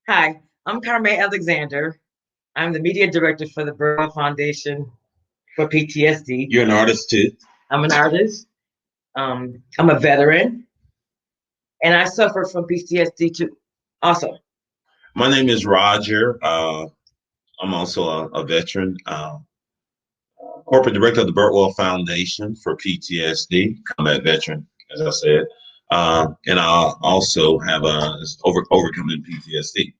Hi, I'm Karmai Alexander. I'm the media director for the Birdwell Foundation for PTSD. You're an artist too. I'm an artist. I'm a veteran, and I suffer from PTSD too. Also, My name is Roger. I'm also a veteran, corporate director of the Birdwell Foundation for PTSD, combat veteran, as I said. And I also have overcoming PTSD.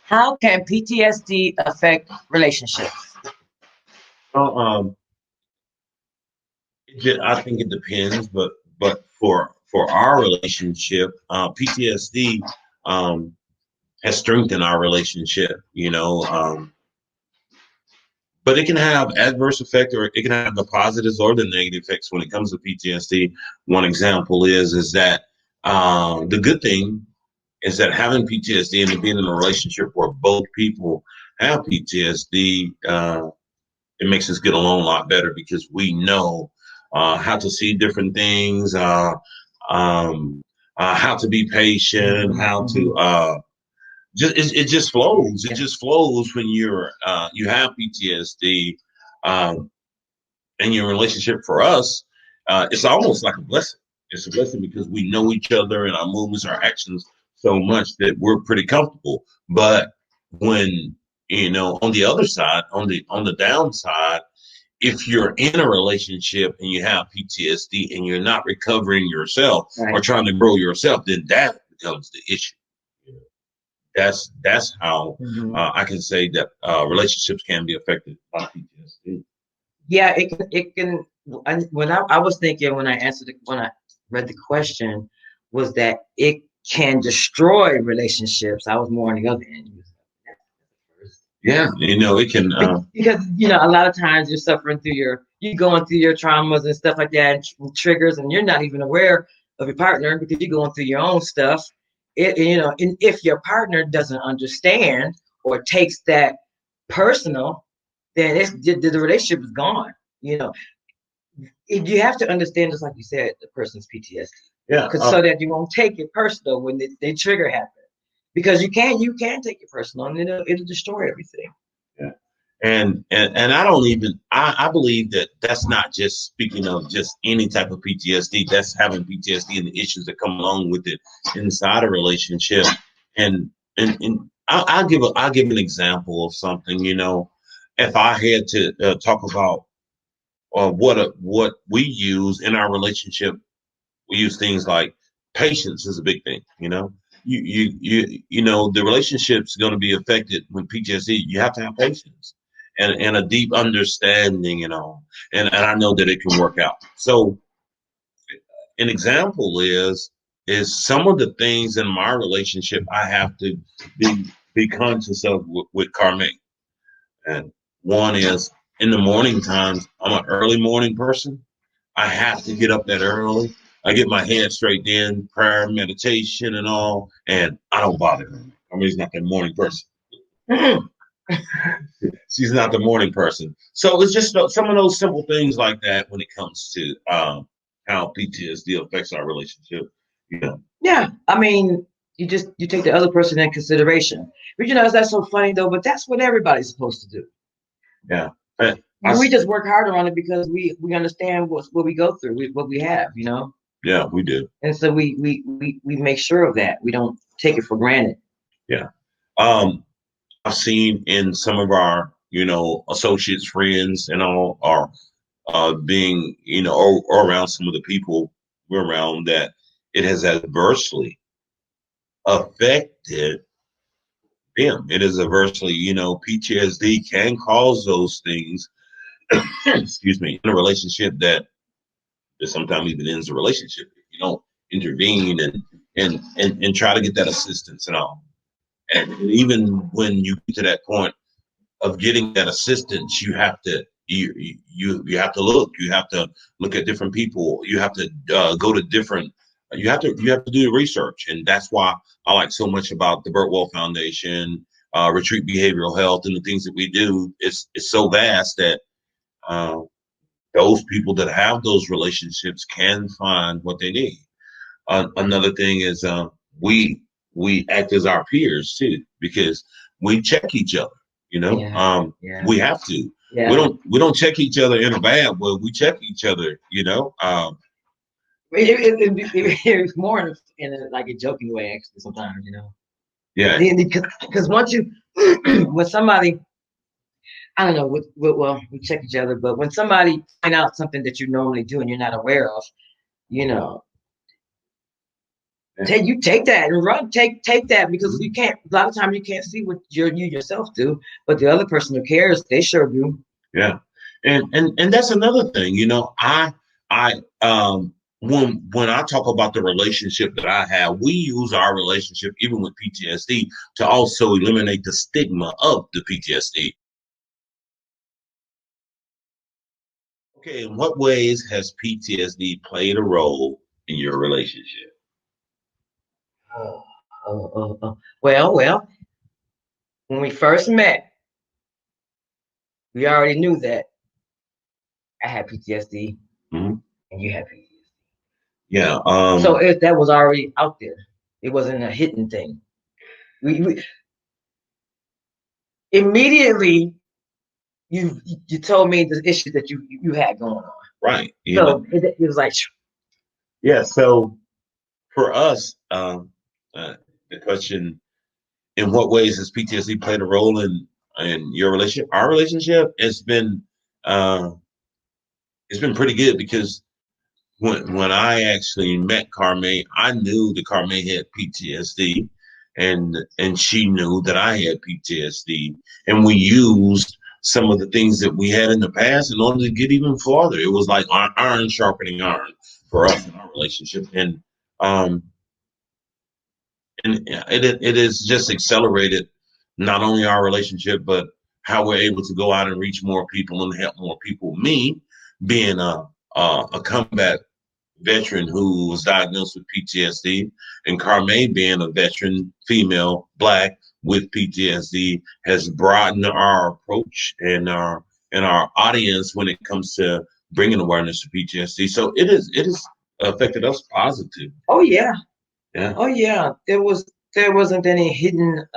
how can PTSD affect relationships? Well, I think it depends, but for our relationship, PTSD has strengthened our relationship. But it can have adverse effect, or it can have the positives or the negative effects when it comes to PTSD. One example is that the good thing is that having PTSD and being in a relationship where both people have PTSD, it makes us get along a lot better because we know how to see different things, how to be patient, how to it just flows. It just flows when you have PTSD, um, and your relationship. For us, it's almost like a blessing. It's a blessing because we know each other and our movements, our actions so much that we're pretty comfortable. But when on the other side, on the downside, if you're in a relationship and you have PTSD and you're not recovering yourself or trying to grow yourself, then that becomes the issue. That's how I can say that relationships can be affected by PTSD. Yeah, it can. I was thinking when when I read the question, was that it can destroy relationships. I was more on the other end. Yeah, it can. Because a lot of times you're going through your traumas and stuff like that, and triggers, and you're not even aware of your partner because you're going through your own stuff. And if your partner doesn't understand or takes that personal, then the relationship is gone. You know, you have to understand, just like you said, the person's PTSD. Yeah, So that you won't take it personal when they trigger happen. Because you can take it personal, and it'll destroy everything. yeah. And I believe that that's not just speaking of just any type of PTSD. That's having PTSD and the issues that come along with it inside a relationship. And I'll give an example of something. If I had to talk about what we use in our relationship, we use things like patience is a big thing. The relationship's going to be affected when PTSD. You have to have patience and a deep understanding, and I know that it can work out. So an example is some of the things in my relationship I have to be conscious of with Carmen. And one is in the morning times, I'm an early morning person. I have to get up that early. I get my head straight in, prayer, meditation, and all, and I don't bother her. I mean, she's not the morning person. She's not the morning person. So it's just some of those simple things like that when it comes to how PTSD affects our relationship. Yeah, I mean, you take the other person in consideration. But that's so funny though. But that's what everybody's supposed to do. Yeah. We just work harder on it because we understand what we go through, what we have. Yeah, we do. And so we make sure of that. We don't take it for granted. Yeah. I've seen in some of our, associates, friends, and all are being, or around some of the people we're around that it has adversely affected them. It is adversely, PTSD can cause those things, excuse me, in a relationship that sometimes even ends the relationship if you don't intervene and try to get that assistance and all. And even when you get to that point of getting that assistance, you have to look. You have to look at different people. You have to go to different. You have to do the research, and that's why I like so much about the Birdwell Foundation, Retreat Behavioral Health, and the things that we do. It's so vast that uh, those people that have those relationships can find what they need. Another thing is we act as our peers too, because we check each other. You know, we have to. Yeah. We don't check each other in a bad way. We check each other. You know. It's more in a, like a joking way, actually. Sometimes, you know. Yeah. Because once you, when somebody, I don't know, well, we check each other, but when somebody find out something that you normally do and you're not aware of, you know, take that and run, take that, because you can't. A lot of times you can't see what you yourself do, but the other person who cares, they sure do. Yeah, and that's another thing. You know, when I talk about the relationship that I have, we use our relationship even with PTSD to also eliminate the stigma of the PTSD. Okay, in what ways has PTSD played a role in your relationship? Well, when we first met, we already knew that I had PTSD Mm-hmm. and you had PTSD. Yeah. So that was already out there. It wasn't a hidden thing. We immediately you told me the issue that you had going on. Right. So it was like, yeah. So for us, the question, in what ways has PTSD played a role in your relationship? Our relationship has been it's been pretty good, because when I actually met Karmai, I knew that Karmai had PTSD, and she knew that I had PTSD, and we used some of the things that we had in the past in order to get even farther. It was like iron sharpening iron for us in our relationship, um, and it has just accelerated not only our relationship, but how we're able to go out and reach more people and help more people. Me being a combat veteran who was diagnosed with PTSD, and Karmai being a veteran, female, Black with PTSD, has broadened our approach and our audience when it comes to bringing awareness to PTSD. So it is affected us positive. oh yeah, Yeah. oh yeah. There wasn't any hidden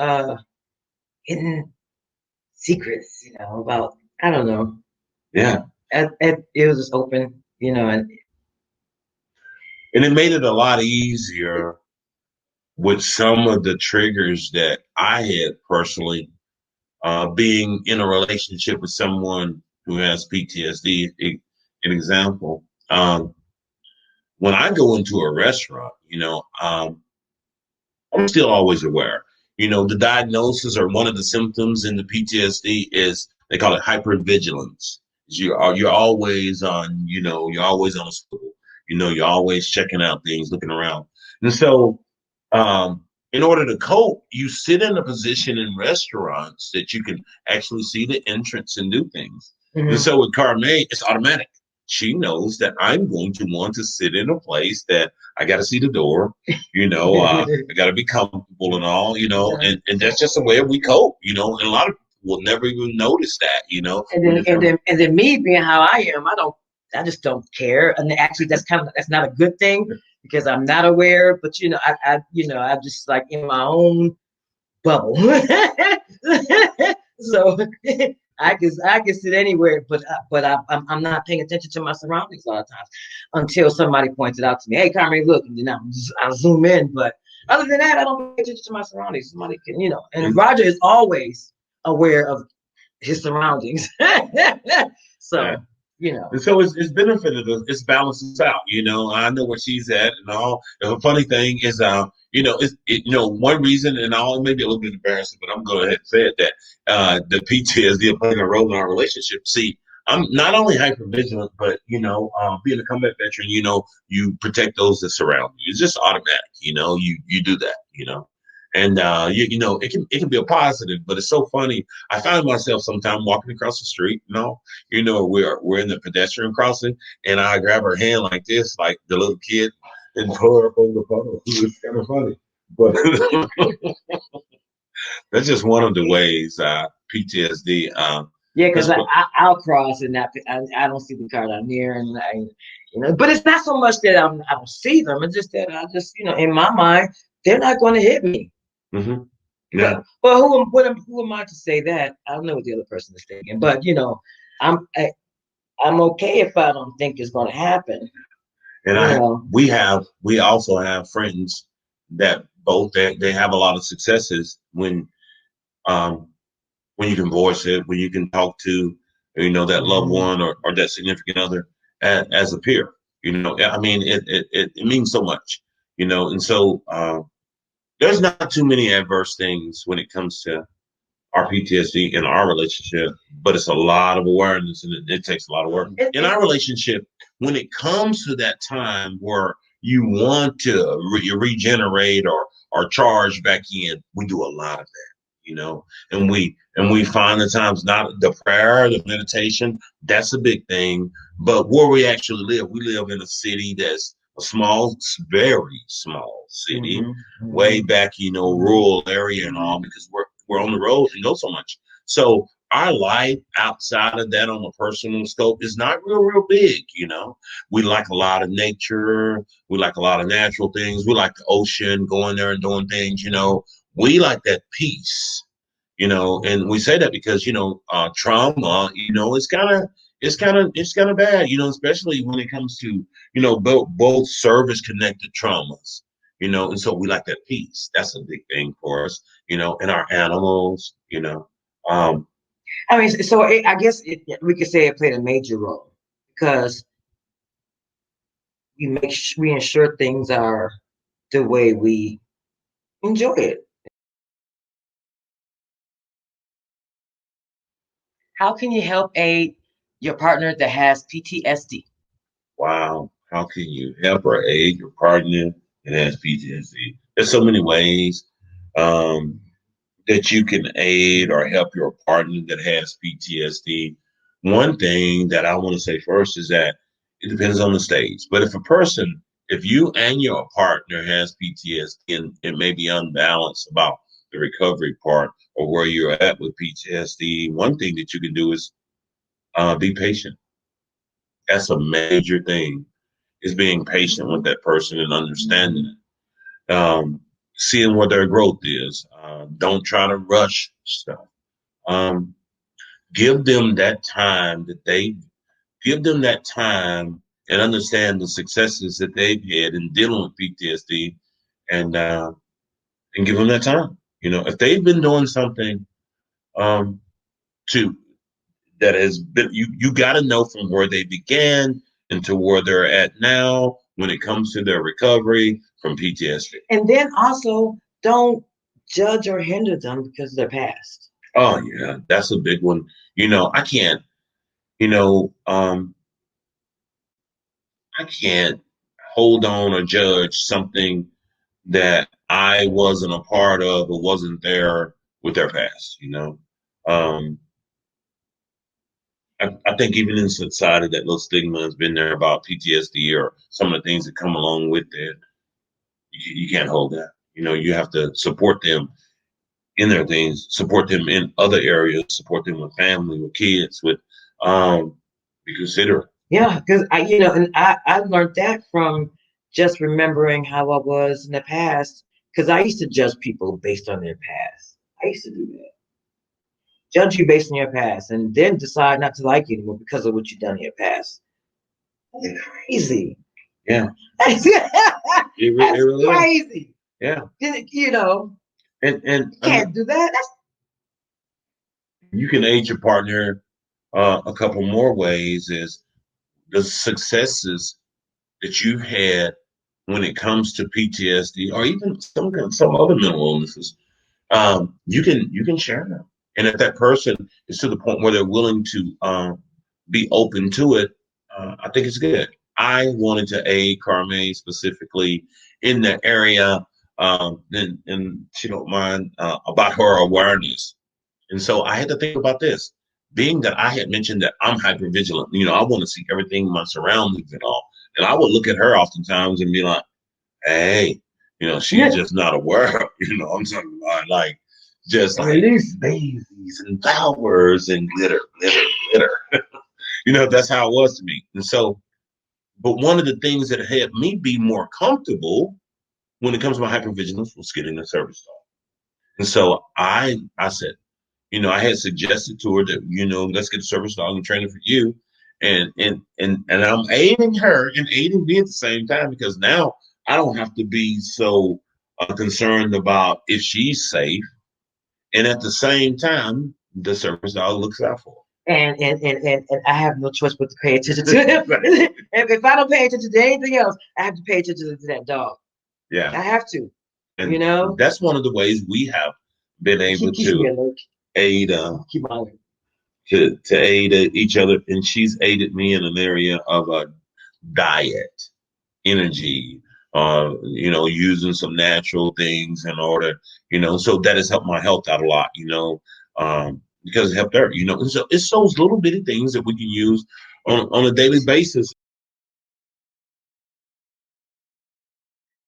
secrets, you know, about, I don't know. Yeah. It was just open, you know, and it made it a lot easier with some of the triggers that I had personally, being in a relationship with someone who has PTSD. An example, when I go into a restaurant, I'm still always aware. The diagnosis or one of the symptoms in the PTSD is, they call it hypervigilance. You're always on, you're always on a swivel. You're always checking out things, looking around. And so, in order to cope, you sit in a position in restaurants that you can actually see the entrance and do things. Mm-hmm. And so with Karmai, it's automatic. She knows that I'm going to want to sit in a place that I got to see the door, I got to be comfortable and all, and that's just the way we cope, and a lot of people will never even notice that, And then me being how I am, I just don't care. And actually, that's not a good thing, because I'm not aware. But I'm just like in my own bubble. So I can sit anywhere, but I'm not paying attention to my surroundings a lot of times until somebody points it out to me. Hey, Karmai, look, and then I'll zoom in. But other than that, I don't pay attention to my surroundings. Somebody can, and Roger is always aware of his surroundings. So, yeah. And so it's benefited us. It's balanced us out. I know where she's at and all. The funny thing is, one reason, and I'll maybe a little bit embarrassing, but I'm going ahead and say it, that the PTSD playing a role in our relationship. See, I'm not only hypervigilant, but being a combat veteran, you protect those that surround you. It's just automatic. You do that. And it can be a positive, but it's so funny. I find myself sometimes walking across the street, we're in the pedestrian crossing, and I grab her hand like this, like the little kid, and pull her up over the puddle. It's kind of funny, but that's just one of the ways PTSD Yeah, because I'll cross and I don't see the card I'm near, and but it's not so much that I don't see them. It's just that I just, in my mind, they're not going to hit me. Mm-hmm. Yeah. But who am I to say that? I don't know what the other person is thinking, but I'm I'm okay if I don't think it's going to happen. And we also have friends that both they have a lot of successes um when you can voice it, when you can talk to that loved one or that significant other as a peer. I mean it means so much, and so there's not too many adverse things when it comes to our PTSD in our relationship, but it's a lot of awareness and it takes a lot of work. In our relationship, when it comes to that time where you want to regenerate or charge back in, we do a lot of that, and we find the times, not the prayer, the meditation, that's a big thing. But where we actually live, we live in a city that's a small, very small city, way back, rural area and all, because we're on the road and go so much. So our life outside of that on a personal scope is not real big. We like a lot of nature. We like a lot of natural things. We like the ocean, going there and doing things. We like that peace. And we say that because trauma, it's kind of bad, especially when it comes to both service connected traumas, and so we like that peace. That's a big thing for us, and our animals. um I mean, so I guess we could say it played a major role because we ensure things are the way we enjoy it. How can you help your partner that has PTSD? wow, how can you help or aid your partner that has PTSD? There's so many ways um that you can aid or help your partner that has PTSD. One thing that I want to say first is that it depends on the stage. But if you and your partner has PTSD and it may be unbalanced about the recovery part or where you're at with PTSD, one thing that you can do is be patient. That's a major thing, is being patient with that person and understanding it. Seeing what their growth is. Don't try to rush stuff. Um, give them that time that they give them that time and understand the successes that they've had in dealing with PTSD, and and give them that time. If they've been doing something um, to that has been, you got to know from where they began and to where they're at now when it comes to their recovery from PTSD. And then also don't judge or hinder them because of their past. Oh yeah, that's a big one. I can't. You know, um, I can't hold on or judge something that I wasn't a part of or wasn't there with their past. Um, I think even in society, that little stigma has been there about PTSD or some of the things that come along with it. You can't hold that. You have to support them in their things, support them in other areas, support them with family, with kids, with be considerate. Yeah, because I learned that from just remembering how I was in the past. Because I used to judge people based on their past. I used to do that. Judge you based on your past, and then decide not to like you anymore because of what you've done in your past. That's crazy. Yeah, That's it really crazy. Is. Yeah, and can't do that. You can aid your partner a couple more ways is the successes that you've had when it comes to PTSD or even some other mental illnesses. You can share them, and if that person is to the point where they're willing to be open to it, I think it's good. I wanted to aid Karmai specifically in the area, and she don't mind about her awareness. And so I had to think about this. Being that I had mentioned that I'm hyper vigilant, I want to see everything in my surroundings and all. And I would look at her oftentimes and be like, hey, she's just not aware. I'm talking about like just like daisies and flowers and glitter, glitter, glitter. That's how it was to me. And so, but one of the things that helped me be more comfortable when it comes to my hypervigilance was getting a service dog. And so I said, I had suggested to her that, let's get a service dog and train it for you. And I'm aiding her and aiding me at the same time, because now I don't have to be so concerned about if she's safe. And at the same time, the service dog looks out for her. And I have no choice but to pay attention to him. If I don't pay attention to anything else, I have to pay attention to that dog. Yeah. I have to. And that's one of the ways we have been able to aid to aid each other. And she's aided me in an area of diet, energy, using some natural things in order, so that has helped my health out a lot, because it helped her, and so it's those little bitty things that we can use on a daily basis.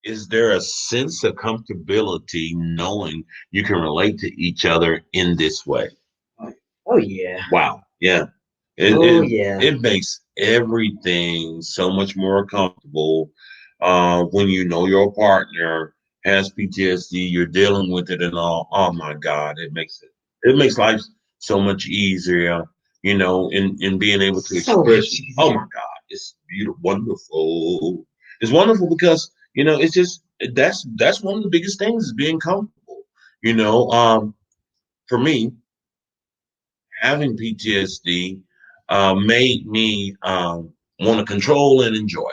Is there a sense of comfortability knowing you can relate to each other in this way? Oh yeah. Wow. Yeah. It makes everything so much more comfortable when you know your partner has PTSD, you're dealing with it and all. Oh my God, it makes life so much easier, in being able to express. Oh my God, it's beautiful, wonderful. It's wonderful because it's just that's one of the biggest things is being comfortable. For me, having PTSD made me want to control and enjoy.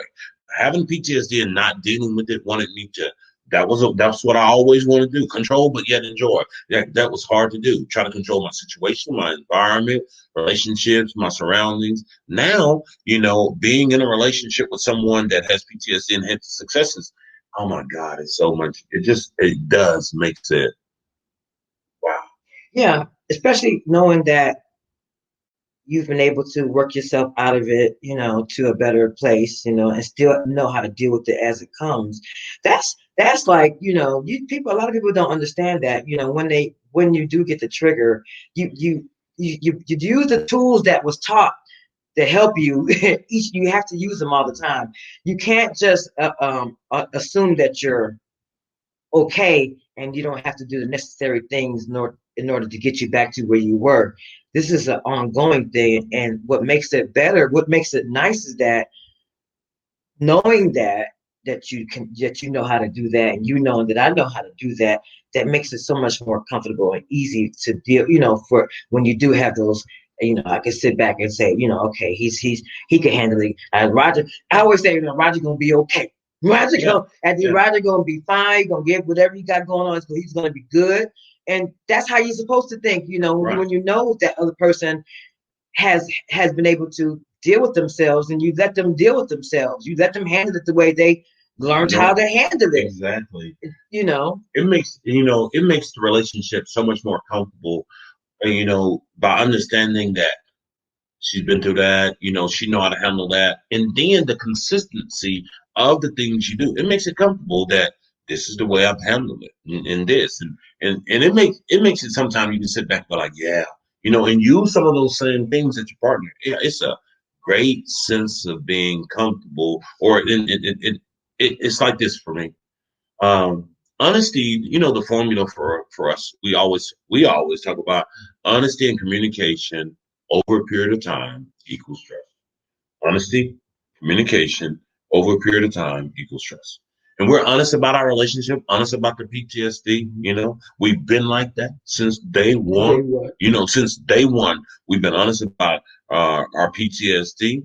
Having PTSD and not dealing with it wanted me to. That's what I always want to do: control, but yet enjoy. That was hard to do. Try to control my situation, my environment, relationships, my surroundings. Now, being in a relationship with someone that has PTSD and had successes. Oh my God, it's so much. It does makes it. Wow. Yeah, especially knowing that you've been able to work yourself out of it, to a better place, and still know how to deal with it as it comes. That's like, a lot of people don't understand that, when you do get the trigger, you use the tools that was taught to help you. You have to use them all the time. You can't just assume that you're okay and you don't have to do the necessary things in order to get you back to where you were. This is an ongoing thing, and what makes it better, what makes it nice, is that knowing that you know how to do that, and that I know how to do that, that makes it so much more comfortable and easy to deal, for when you do have those. I can sit back and say, okay, he can handle it. Roger, I always say, Roger gonna be okay. Roger gonna be fine. Gonna get whatever you got going on. So he's gonna be good, and that's how you're supposed to think. Right. When you know that other person has been able to deal with themselves, and you let them deal with themselves. You let them handle it the way they learned how to handle it. Exactly. It makes the relationship so much more comfortable, by understanding that she's been through that, she know how to handle that. And then the consistency of the things you do, it makes it comfortable that this is the way I've handled it in this. And it makes it sometimes you can sit back and go like, yeah, and use some of those same things at your partner. Yeah, it's a great sense of being comfortable. Or it's like this for me. Honesty, the formula for us, we always talk about honesty and communication over a period of time equals stress. Honesty, communication over a period of time equals stress. And we're honest about our relationship, honest about the PTSD. We've been like that since day one. Since day one, we've been honest about our PTSD.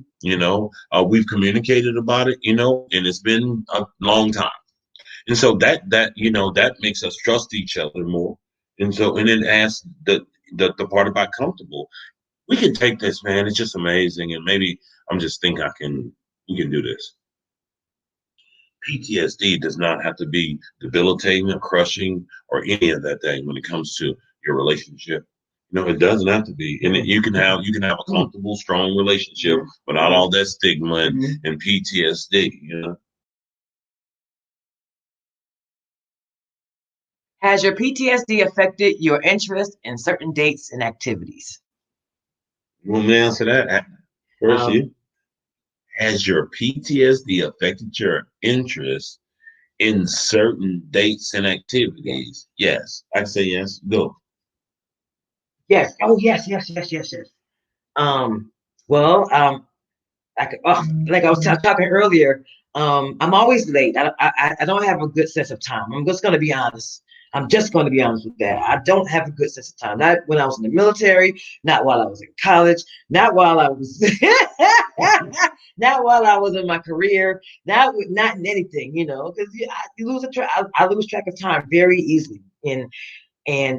We've communicated about it. And it's been a long time. And so that makes us trust each other more. And then ask the part about comfortable. We can take this, man. It's just amazing. And maybe I'm just think we can do this. PTSD does not have to be debilitating or crushing or any of that thing when it comes to your relationship. It doesn't have to be. And you can have a comfortable, strong relationship without all that stigma and PTSD, Has your PTSD affected your interest in certain dates and activities? You want me to answer that? First, Um, you. Has your PTSD affected your interest in certain dates and activities? Yes. I say yes. Go. yes. Oh, yes, yes, yes, yes, yes. Um, well, like I was talking earlier, I'm always late. I don't have a good sense of time. I'm just going to be honest. I'm just going to be honest with that. I don't have a good sense of time. Not when I was in the military, not while I was in college, not while I was, not while I was in my career, not in anything, because you lose a track. I lose track of time very easily, and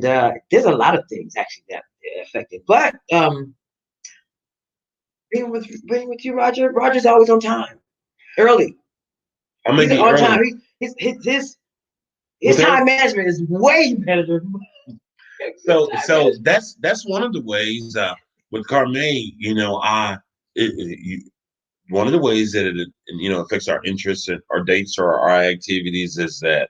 there's a lot of things actually that affect it. But being with you, Roger. Roger's always on time, early. I may He's be on time. early His with her. time management is way better than So that's one of the ways with Karmai, one of the ways that it affects our interests and our dates or our activities is that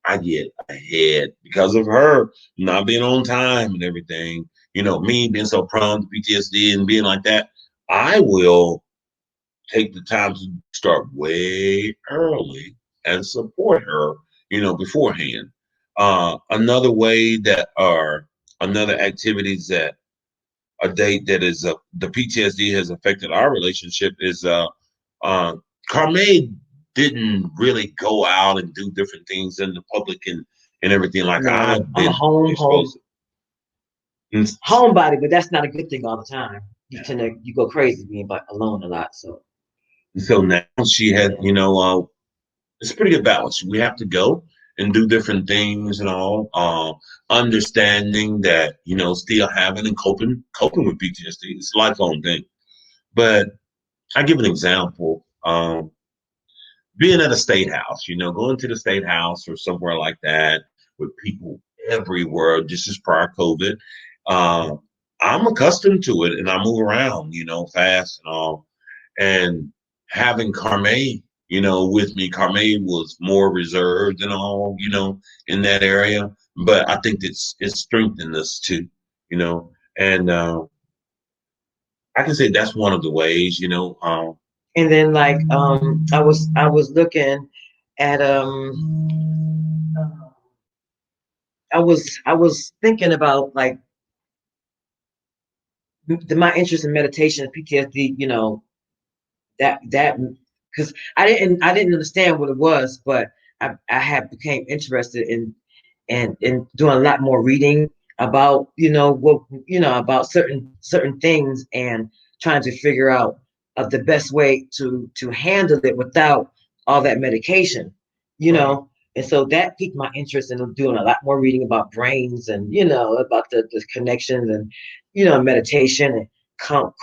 I get ahead because of her not being on time and everything. Me being so prone to PTSD and being like that, I will take the time to start way early and support her, beforehand. Another way that are another activities that a date that is the PTSD has affected our relationship is uh Carme didn't really go out and do different things in the public and everything like no. I've I'm a been exposed to. homebody, but that's not a good thing all the time. You go crazy being alone a lot. So So now she had, it's a pretty good balance. We have to go and do different things and all, understanding that, still having and coping with PTSD. It's a lifelong thing. But I give an example. Being at a state house, going to the state house or somewhere like that with people everywhere, just as prior COVID. Uh, I'm accustomed to it and I move around, fast and all. And having Karmai, with me, Karmai was more reserved and all, in that area. But I think it's strengthened us too, and I can say that's one of the ways, and then like I was looking at I was thinking about like my interest in meditation and PTSD. That because I didn't understand what it was, but I had became interested in doing a lot more reading about about certain things and trying to figure out the best way to handle it without all that medication, you Right. know. And so that piqued my interest in doing a lot more reading about brains and about the connections and meditation and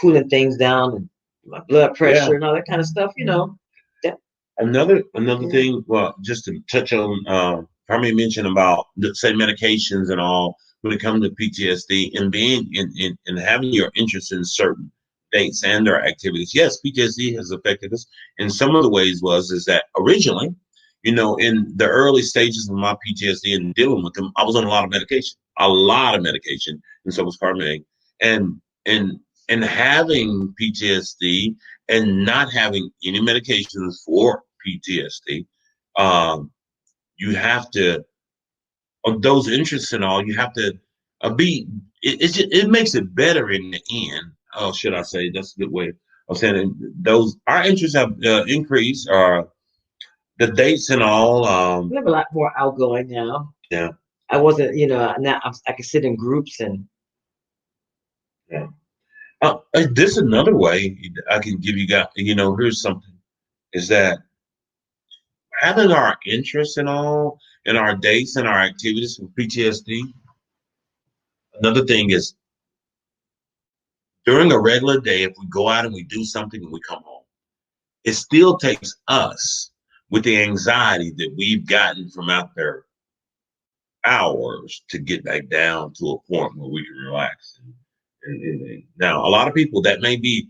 cooling things down and my blood Yeah. pressure and all that kind of stuff. That, Another yeah. thing, well, just to touch on, Carmen mentioned about say medications and all when it comes to PTSD and being in having your interest in certain dates and their activities. Yes, PTSD has affected us. And some of the ways is that originally, in the early stages of my PTSD and dealing with them, I was on a lot of medication, and so was Carmen. And and and having PTSD and not having any medications for PTSD, um, you have to, of those interests and all, you have to be, it makes it better in the end. Oh, should I say, that's a good way of saying it. Our interests have increased, the dates and all. We have a lot more outgoing now. Yeah, I wasn't, now I could sit in groups and yeah. This is another way I can give you guys, here's something, is that having our interests and all, and our dates and our activities with PTSD. Another thing is during a regular day, if we go out and we do something and we come home, it still takes us with the anxiety that we've gotten from out there hours to get back down to a point where we can relax. And now, a lot of people that may be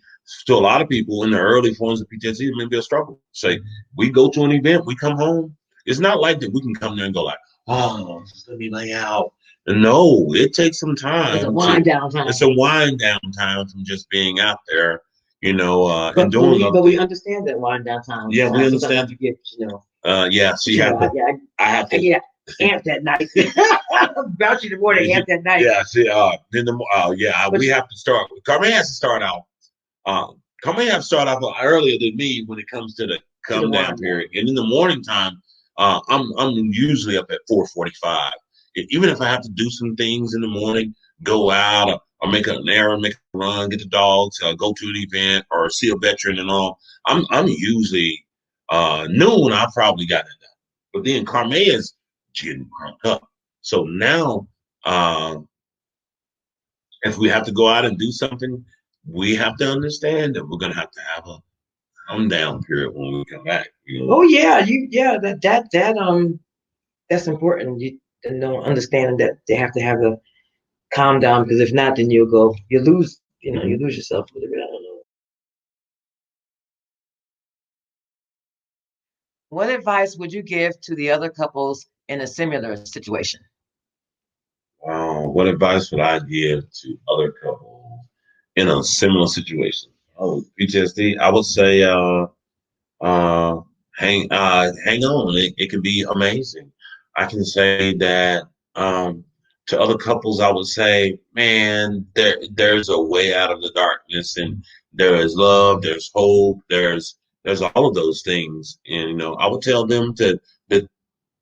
to a lot of people in the early forms of PTSD, it may be a struggle. Say we go to an event, we come home. It's not like that we can come there and go like, oh, just let me lay out. And no, it takes some It's a time wind down time. it's a wind down time from just being out there, and But doing we other but we things. understand that wind down time. Yeah, we Sometimes I understand. forget, Yeah, so but you have to, I have I to, get amped that night. About you the more they amped that night. yeah, see, But we have to start. Carmen has to start out. Carmen has to start off earlier than me when it comes to the to the come down wind down. period. And in the morning time, I'm usually up at 4:45. Even if I have to do some things in the morning, go out or make an errand, make a run, get the dogs, go to an event or see a veteran and all. I'm usually noon. I probably got it done. But then Carmen is getting cranked up. So now, uh, if we have to go out and do something, we have to understand that we're going to have a come down period when we come back. Oh yeah, that's important. You know, understanding that they have to have a calm down, because if not, then you lose, you lose yourself a little bit. I don't know. What advice would you give to the other couples in a similar situation? What advice would I give to other couples in a similar situation? Oh, PTSD. I would say, uh, hang on. It can be amazing. I can say that to other couples, I would say, man, there's a way out of the darkness, and there is love, there's hope, there's all of those things. And I would tell them that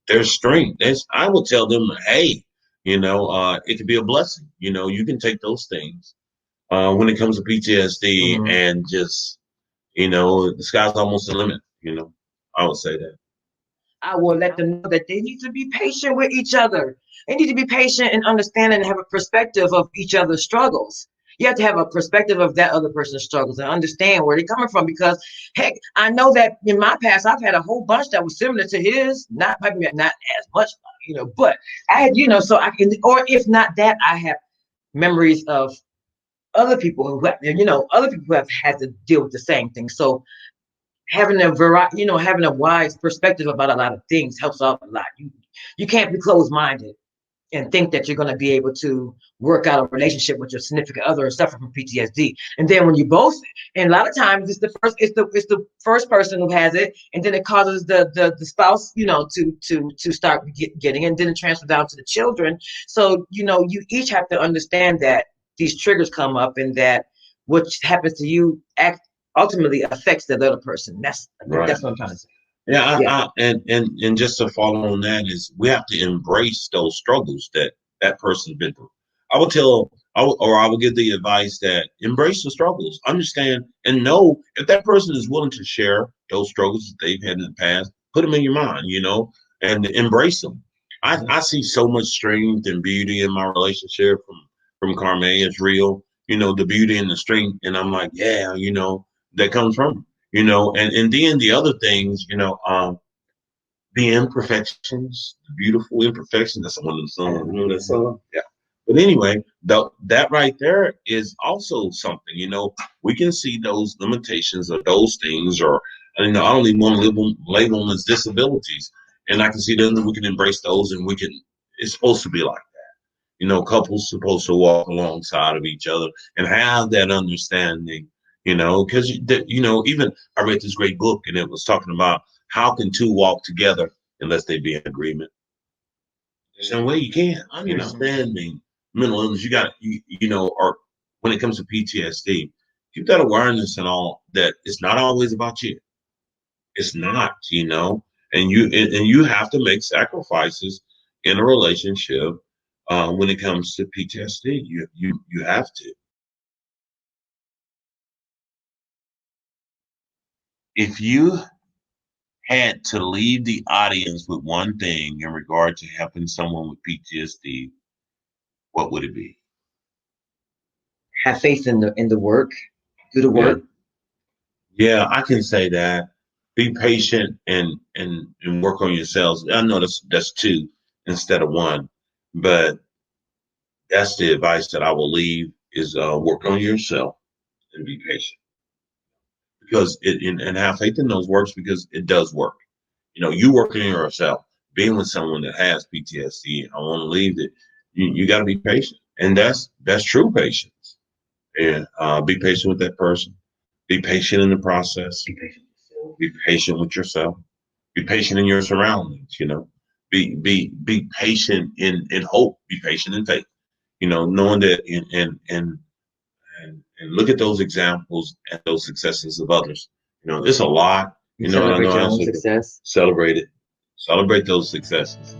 there's strength. I would tell them, hey, it could be a blessing. You can take those things when it comes to PTSD Mhm. and just the sky's almost the limit. I would say that. I will let them know that they need to be patient with each other. They need to be patient and understanding and have a perspective of each other's struggles. You have to have a perspective of that other person's struggles and understand where they're coming from. Because heck, I know that in my past I've had a whole bunch that was similar to his, not maybe not as much, but I had, so I can, or if not that, I have memories of other people who have, other people who have had to deal with the same thing. So having a variety, having a wide perspective about a lot of things helps out a lot. You can't be closed minded and think that you're going to be able to work out a relationship with your significant other and suffer from PTSD. And then when you both, and a lot of times it's the first person who has it, and then it causes the spouse, to start getting it, and then it transfers down to the children. So you each have to understand that these triggers come up, and that what happens to you ultimately affects the other person. That's what I'm trying to say. Yeah, Yeah. and just to follow on that is we have to embrace those struggles that person's been through. I will give the advice that embrace the struggles, understand and know if that person is willing to share those struggles that they've had in the past, put them in your mind, and embrace them. I see so much strength and beauty in my relationship from Carme. It's real, the beauty and the strength, and I'm like, yeah, that comes from and then the other things, the imperfections, the beautiful imperfections. That's one of the songs. You know that song? Yeah. But anyway, that right there is also something, we can see those limitations of those things, or, I don't even want to label them as disabilities. And I can see them, we can embrace those, and it's supposed to be like couples supposed to walk alongside of each other and have that understanding, because even I read this great book and it was talking about how can two walk together unless they be in agreement. There's no way you can. Understanding mental illness, or when it comes to PTSD, keep that awareness and all that it's not always about you. It's not, and you have to make sacrifices in a relationship when it comes to PTSD. You have to. If you had to leave the audience with one thing in regard to helping someone with PTSD, what would it be? Have faith in the work, do the Yeah, work. yeah, I can say that. Be patient and work on yourselves. I know that's two instead of one, but that's the advice that I will leave is work on yourself and be patient because and have faith in those works because it does work. You work on yourself. being with someone that has PTSD, I want to leave that you got to be patient, and that's true patience. And be patient with that person. Be patient in the process. Be patient with yourself. Be patient in your surroundings. Be patient in hope. Be patient in faith. Knowing that and look at those examples and those successes of others. It's a lot. You celebrate I your know own success. celebrate it, celebrate those successes.